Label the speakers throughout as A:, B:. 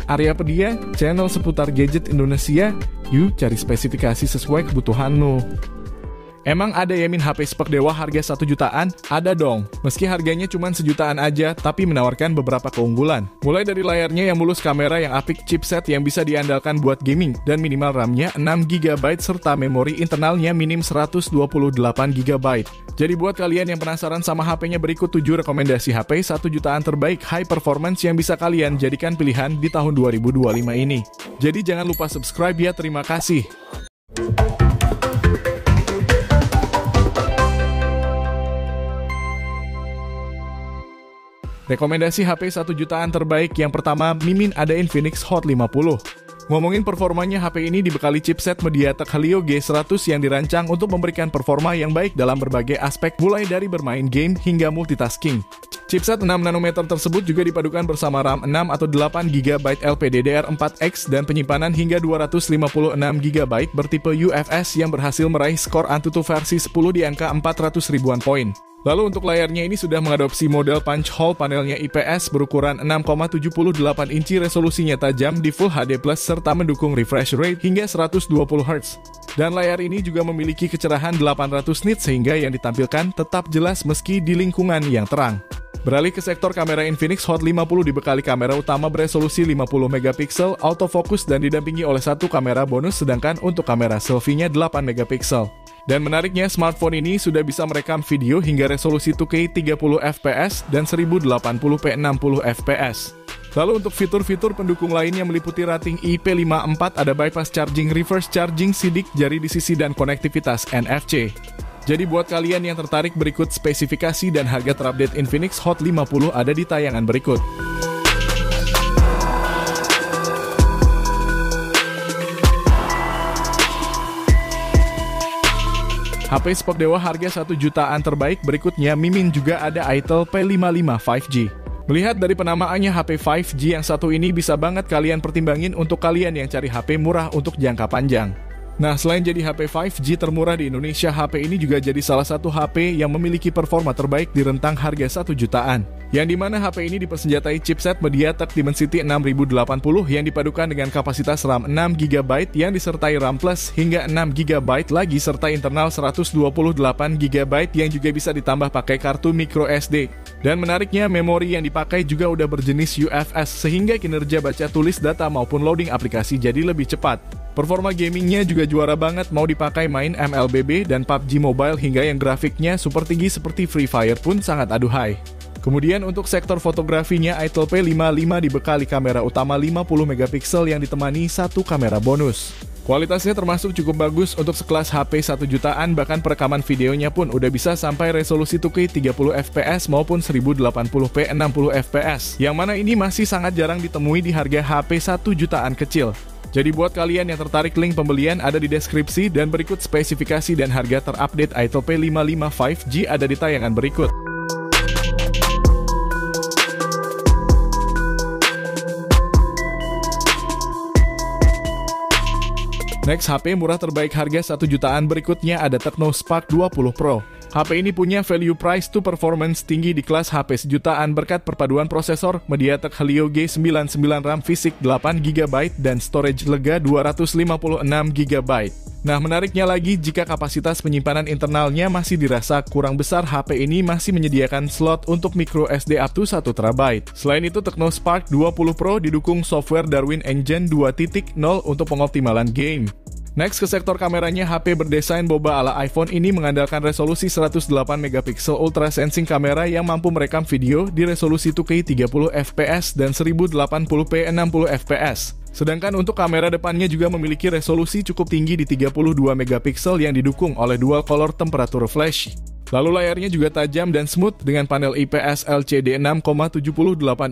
A: Aryapedia, channel seputar gadget Indonesia. Yuk cari spesifikasi sesuai kebutuhanmu. Emang ada Yamin HP spek dewa harga 1 jutaan? Ada dong. Meski harganya cuma sejutaan aja, tapi menawarkan beberapa keunggulan. Mulai dari layarnya yang mulus, kamera yang apik, chipset yang bisa diandalkan buat gaming, dan minimal RAM-nya 6GB serta memori internalnya minim 128GB. Jadi buat kalian yang penasaran sama HP-nya, berikut 7 rekomendasi HP 1 jutaan terbaik high performance yang bisa kalian jadikan pilihan di tahun 2025 ini. Jadi jangan lupa subscribe ya, terima kasih. Rekomendasi HP 1 jutaan terbaik yang pertama, Mimin ada Infinix Hot 50. Ngomongin performanya, HP ini dibekali chipset MediaTek Helio G100 yang dirancang untuk memberikan performa yang baik dalam berbagai aspek, mulai dari bermain game hingga multitasking. Chipset 6 nanometer tersebut juga dipadukan bersama RAM 6 atau 8GB LPDDR4X dan penyimpanan hingga 256GB bertipe UFS yang berhasil meraih skor Antutu versi 10 di angka 400 ribuan poin. Lalu untuk layarnya ini sudah mengadopsi model punch hole, panelnya IPS berukuran 6,78 inci, resolusinya tajam di Full HD+, serta mendukung refresh rate hingga 120Hz. Dan layar ini juga memiliki kecerahan 800 nits sehingga yang ditampilkan tetap jelas meski di lingkungan yang terang. Beralih ke sektor kamera, Infinix Hot 50 dibekali kamera utama beresolusi 50MP, autofocus dan didampingi oleh satu kamera bonus, sedangkan untuk kamera selfie-nya 8MP. Dan menariknya, smartphone ini sudah bisa merekam video hingga resolusi 2K 30fps dan 1080p 60fps. Lalu untuk fitur-fitur pendukung lainnya meliputi rating IP54, ada bypass charging, reverse charging, sidik jari di sisi, dan konektivitas NFC. Jadi buat kalian yang tertarik, berikut spesifikasi dan harga terupdate Infinix Hot 50 ada di tayangan berikut. HP spek dewa harga 1 jutaan terbaik berikutnya, Mimin juga ada Itel P55 5G. Melihat dari penamaannya, HP 5G yang satu ini bisa banget kalian pertimbangin untuk kalian yang cari HP murah untuk jangka panjang. Nah, selain jadi HP 5G termurah di Indonesia, HP ini juga jadi salah satu HP yang memiliki performa terbaik di rentang harga 1 jutaan. Yang dimana HP ini dipersenjatai chipset MediaTek Dimensity 6080 yang dipadukan dengan kapasitas RAM 6GB yang disertai RAM Plus hingga 6GB lagi serta internal 128GB yang juga bisa ditambah pakai kartu microSD. Dan menariknya, memori yang dipakai juga udah berjenis UFS sehingga kinerja baca tulis data maupun loading aplikasi jadi lebih cepat. Performa gamingnya juga juara banget, mau dipakai main MLBB dan PUBG Mobile hingga yang grafiknya super tinggi seperti Free Fire pun sangat aduhai. Kemudian untuk sektor fotografinya, Itel P55 dibekali kamera utama 50MP yang ditemani satu kamera bonus. Kualitasnya termasuk cukup bagus untuk sekelas HP 1 jutaan, bahkan perekaman videonya pun udah bisa sampai resolusi 2K 30fps maupun 1080p 60fps, yang mana ini masih sangat jarang ditemui di harga HP 1 jutaan kecil. Jadi buat kalian yang tertarik, link pembelian ada di deskripsi dan berikut spesifikasi dan harga terupdate Itel P55 5G ada di tayangan berikut. Next, HP murah terbaik harga 1 jutaan berikutnya ada Tecno Spark 20 Pro. HP ini punya value price to performance tinggi di kelas HP sejutaan berkat perpaduan prosesor MediaTek Helio G99, RAM fisik 8GB dan storage lega 256GB. Nah, menariknya lagi, jika kapasitas penyimpanan internalnya masih dirasa kurang besar, HP ini masih menyediakan slot untuk microSD up to 1TB. Selain itu, Tecno Spark 20 Pro didukung software Darwin Engine 2.0 untuk pengoptimalan game. Next, ke sektor kameranya, HP berdesain boba ala iPhone ini mengandalkan resolusi 108MP ultra sensing kamera yang mampu merekam video di resolusi 2K 30fps dan 1080p 60fps. Sedangkan untuk kamera depannya juga memiliki resolusi cukup tinggi di 32MP yang didukung oleh dual color temperature flash. Lalu layarnya juga tajam dan smooth dengan panel IPS LCD 6,78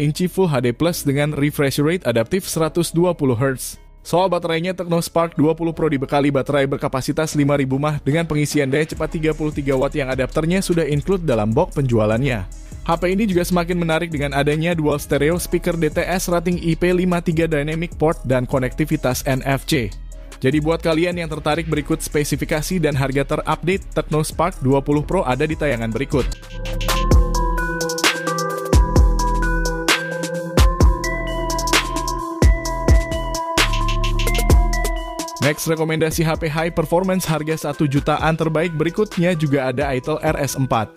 A: inci Full HD+ dengan refresh rate adaptif 120Hz. Soal baterainya, Tecno Spark 20 Pro dibekali baterai berkapasitas 5000 mAh dengan pengisian daya cepat 33W yang adapternya sudah include dalam box penjualannya. HP ini juga semakin menarik dengan adanya dual stereo speaker DTS, rating IP53 Dynamic Port, dan konektivitas NFC. Jadi buat kalian yang tertarik, berikut spesifikasi dan harga terupdate Tecno Spark 20 Pro ada di tayangan berikut. Next, rekomendasi HP high performance harga 1 jutaan terbaik berikutnya juga ada Itel RS4.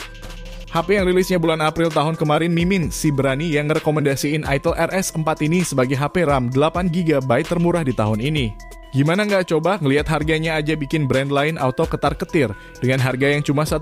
A: HP yang rilisnya bulan April tahun kemarin, Mimin si berani yang ngerekomendasiin Itel RS4 ini sebagai HP RAM 8GB termurah di tahun ini. Gimana nggak coba ngelihat harganya aja bikin brand lain auto ketar-ketir. Dengan harga yang cuma 1,7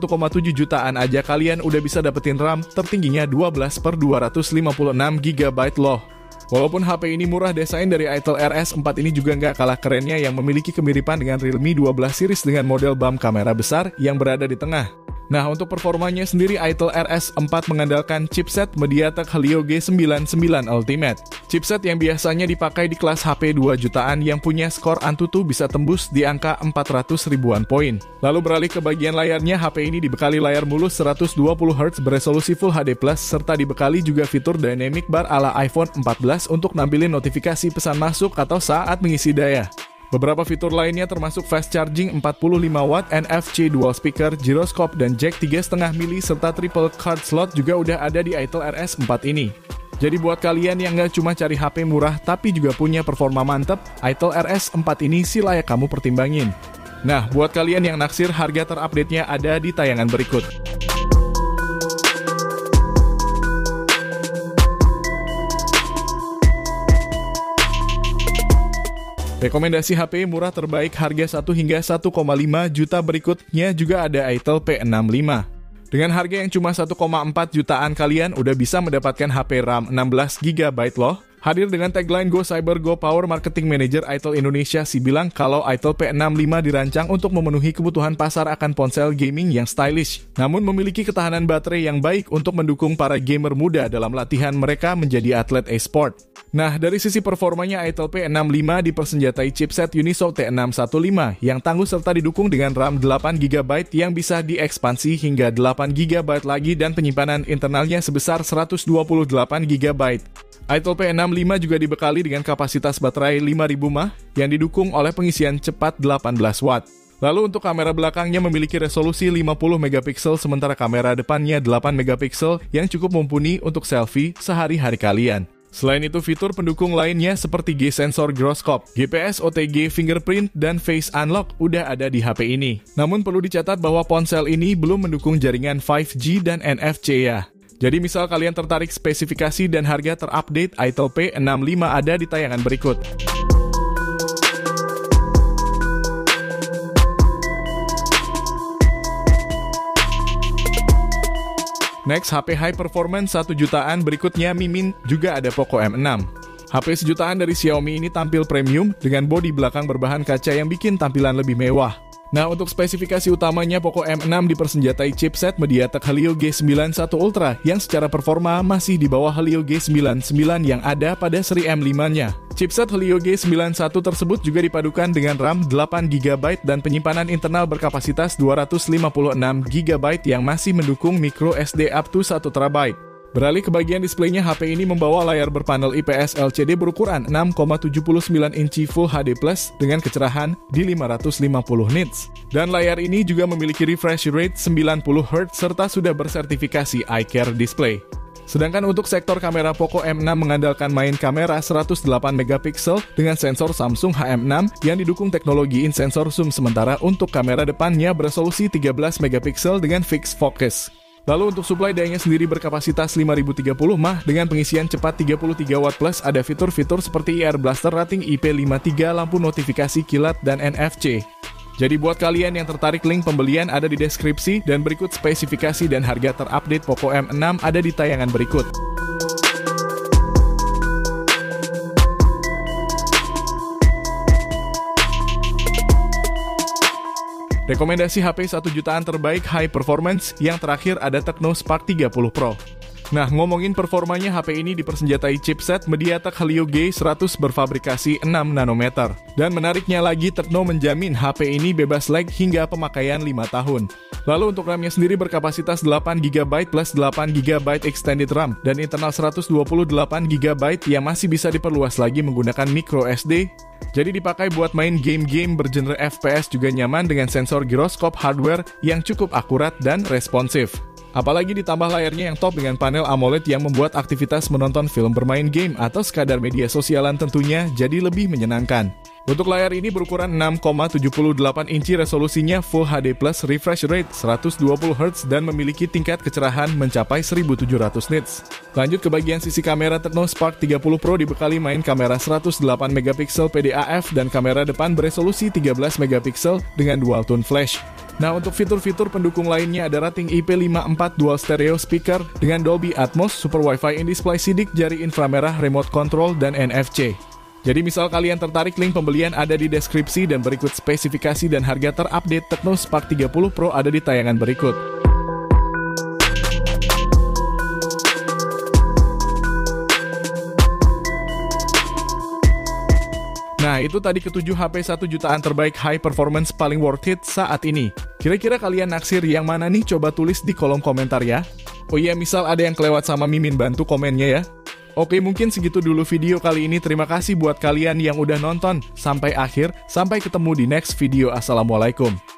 A: jutaan aja kalian udah bisa dapetin RAM tertingginya 12/256GB loh. Walaupun HP ini murah, desain dari Itel RS4 ini juga nggak kalah kerennya yang memiliki kemiripan dengan Realme 12 series dengan model BAM kamera besar yang berada di tengah. Nah, untuk performanya sendiri, Itel RS4 mengandalkan chipset MediaTek Helio G99 Ultimate. Chipset yang biasanya dipakai di kelas HP 2 jutaan yang punya skor Antutu bisa tembus di angka 400 ribuan poin. Lalu beralih ke bagian layarnya, HP ini dibekali layar mulus 120Hz beresolusi Full HD+, serta dibekali juga fitur Dynamic Bar ala iPhone 14 untuk nampilin notifikasi pesan masuk atau saat mengisi daya. Beberapa fitur lainnya termasuk fast charging 45W, NFC dual speaker, gyroscope, dan jack 3,5 mili serta triple card slot juga udah ada di Itel RS4 ini. Jadi buat kalian yang nggak cuma cari HP murah tapi juga punya performa mantep, Itel RS4 ini sih layak kamu pertimbangin. Nah, buat kalian yang naksir, harga terupdate-nya ada di tayangan berikut. Rekomendasi HP murah terbaik harga 1 hingga 1,5 juta berikutnya juga ada Itel P65. Dengan harga yang cuma 1,4 jutaan kalian udah bisa mendapatkan HP RAM 16GB loh. Hadir dengan tagline Go Cyber Go Power, Marketing Manager Itel Indonesia sih bilang kalau Itel P65 dirancang untuk memenuhi kebutuhan pasar akan ponsel gaming yang stylish, namun memiliki ketahanan baterai yang baik untuk mendukung para gamer muda dalam latihan mereka menjadi atlet e-sport. Nah, dari sisi performanya, Itel P65 dipersenjatai chipset Unisoc T615 yang tangguh serta didukung dengan RAM 8GB yang bisa diekspansi hingga 8GB lagi dan penyimpanan internalnya sebesar 128GB. Itel P65 juga dibekali dengan kapasitas baterai 5000 mAh yang didukung oleh pengisian cepat 18W. Lalu untuk kamera belakangnya memiliki resolusi 50MP sementara kamera depannya 8MP yang cukup mumpuni untuk selfie sehari-hari kalian. Selain itu, fitur pendukung lainnya seperti G-Sensor Gyroscope, GPS OTG Fingerprint, dan Face Unlock udah ada di HP ini. Namun perlu dicatat bahwa ponsel ini belum mendukung jaringan 5G dan NFC ya. Jadi misal kalian tertarik spesifikasi dan harga terupdate Itel P65 ada di tayangan berikut. Next, HP high performance 1 jutaan berikutnya Mimin juga ada Poco M6. HP sejutaan dari Xiaomi ini tampil premium dengan bodi belakang berbahan kaca yang bikin tampilan lebih mewah. Nah, untuk spesifikasi utamanya, Poco M6 dipersenjatai chipset MediaTek Helio G91 Ultra yang secara performa masih di bawah Helio G99 yang ada pada seri M5-nya. Chipset Helio G91 tersebut juga dipadukan dengan RAM 8GB dan penyimpanan internal berkapasitas 256GB yang masih mendukung micro SD up to 1TB. Beralih ke bagian displaynya, HP ini membawa layar berpanel IPS LCD berukuran 6,79 inci Full HD Plus dengan kecerahan di 550 nits. Dan layar ini juga memiliki refresh rate 90Hz serta sudah bersertifikasi iCare Display. Sedangkan untuk sektor kamera, Poco M6 mengandalkan main kamera 108MP dengan sensor Samsung HM6 yang didukung teknologi in-sensor zoom, sementara untuk kamera depannya beresolusi 13MP dengan fixed focus. Lalu untuk suplai dayanya sendiri berkapasitas 5030 mAh dengan pengisian cepat 33W plus, ada fitur-fitur seperti IR Blaster, rating IP53, lampu notifikasi kilat, dan NFC. Jadi buat kalian yang tertarik, link pembelian ada di deskripsi dan berikut spesifikasi dan harga terupdate Poco M6 ada di tayangan berikut. Rekomendasi HP 1 jutaan terbaik high performance yang terakhir ada Tecno Spark 30 Pro. Nah, ngomongin performanya, HP ini dipersenjatai chipset MediaTek Helio G100 berfabrikasi 6 nanometer. Dan menariknya lagi, Tecno menjamin HP ini bebas lag hingga pemakaian 5 tahun. Lalu untuk RAM-nya sendiri berkapasitas 8GB plus 8GB extended RAM dan internal 128GB yang masih bisa diperluas lagi menggunakan micro SD. Jadi dipakai buat main game-game bergenre FPS juga nyaman dengan sensor gyroscope hardware yang cukup akurat dan responsif. Apalagi ditambah layarnya yang top dengan panel AMOLED yang membuat aktivitas menonton film, bermain game, atau sekadar media sosialan tentunya jadi lebih menyenangkan. Untuk layar ini berukuran 6,78 inci, resolusinya Full HD Plus, refresh rate 120Hz dan memiliki tingkat kecerahan mencapai 1700 nits. Lanjut ke bagian sisi kamera, Tecno Spark 30 Pro dibekali main kamera 108MP PDAF dan kamera depan beresolusi 13 MP dengan dual tone flash. Nah, untuk fitur-fitur pendukung lainnya ada rating IP54 dual stereo speaker dengan Dolby Atmos, Super Wi-Fi in-display sidik, jari inframerah, remote control, dan NFC. Jadi misal kalian tertarik, link pembelian ada di deskripsi dan berikut spesifikasi dan harga terupdate Tecno Spark 30 Pro ada di tayangan berikut. Nah, itu tadi ketujuh HP 1 jutaan terbaik high performance paling worth it saat ini. Kira-kira kalian naksir yang mana nih? Coba tulis di kolom komentar ya. Oh iya, misal ada yang kelewat sama Mimin, bantu komennya ya. Oke, mungkin segitu dulu video kali ini. Terima kasih buat kalian yang udah nonton sampai akhir. Sampai ketemu di next video. Assalamualaikum.